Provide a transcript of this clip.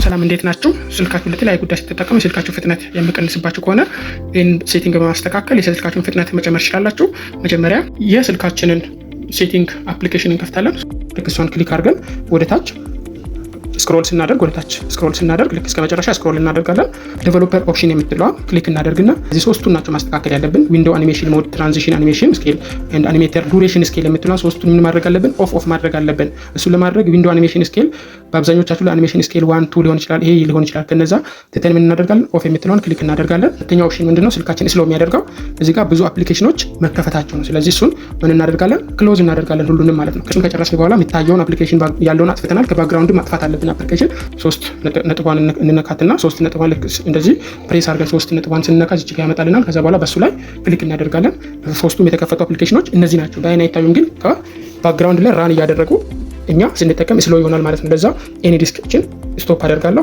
ሰላም እንዴት ናችሁ? ስልካችሁ ለተለያዩ ጉዳይ ስትጠቀሙ የስልካችሁ ፍጥነት የሚቀንስባችሁ ከሆነ ይህን ሴቲንግ በማስተካከል የስልካችሁን ፍጥነት መጨመር ትችላላችሁ። መጀመሪያ የስልካችንን ሴቲንግ አፕሊኬሽን እንከፍታለን። ልክ እሷን ክሊክ አድርገን ወደ ታች ስክሮል ስናደርግ ልክ እስከ መጨረሻ ስክሮል እናደርጋለን። ዴቨሎፐር ኦፕሽን የምትለዋ ክሊክ እናደርግና እዚህ ሶስቱን ናቸው ማስተካከል ያለብን። ዊንዶው አኒሜሽን ሞድ፣ ትራንዚሽን አኒሜሽን ስኬል ኤንድ አኒሜተር ዱሬሽን ስኬል የምትለዋ ሶስቱን ምን ማድረግ አለብን? ኦፍ ማድረግ አለብን። እሱን ለማድረግ ዊንዶው አኒሜሽን ስኬል በአብዛኞቻችሁ ለአኒሜሽን ስኬል 1 2 ሊሆን ይችላል፣ ይሄ ሊሆን ይችላል። ከነዛ ተተን ምን እናደርጋለን? ኦፍ የምትለዋን ክሊክ እናደርጋለን። ሁለተኛው ኦፕሽን ምንድነው? ስልካችን ስሎ የሚያደርገው እዚህ ጋር ብዙ አፕሊኬሽኖች መከፈታቸው ነው። ስለዚህ እሱን ምን እናደርጋለን? ክሎዝ እናደርጋለን ሁሉንም ማለት ነው። ከሱን ከጨረስን በኋላ የሚታየውን አፕሊኬሽን ያለውን አጥፍተናል። ከባክግራውንድ ማጥፋት አለብን። አፕሊኬሽን 3 ነጥቧን እንነካትና 3 ነጥቧን ልክ እንደዚህ ፕሬስ አድርገን 3 ነጥቧን ስንነካ እዚህ ጋር ያመጣልናል። ከዛ በኋላ በሱ ላይ ክሊክ እናደርጋለን። ሶስቱም የተከፈቱ አፕሊኬሽኖች እነዚህ ናቸው። በአይን አይታዩም፣ ግን ከባክግራውንድ ላይ ራን እያደረጉ እኛ ስንጠቀም ስሎ ይሆናል ማለት ነው። ለዛ ኤኒ ዲስክችን ስቶፕ አደርጋለሁ።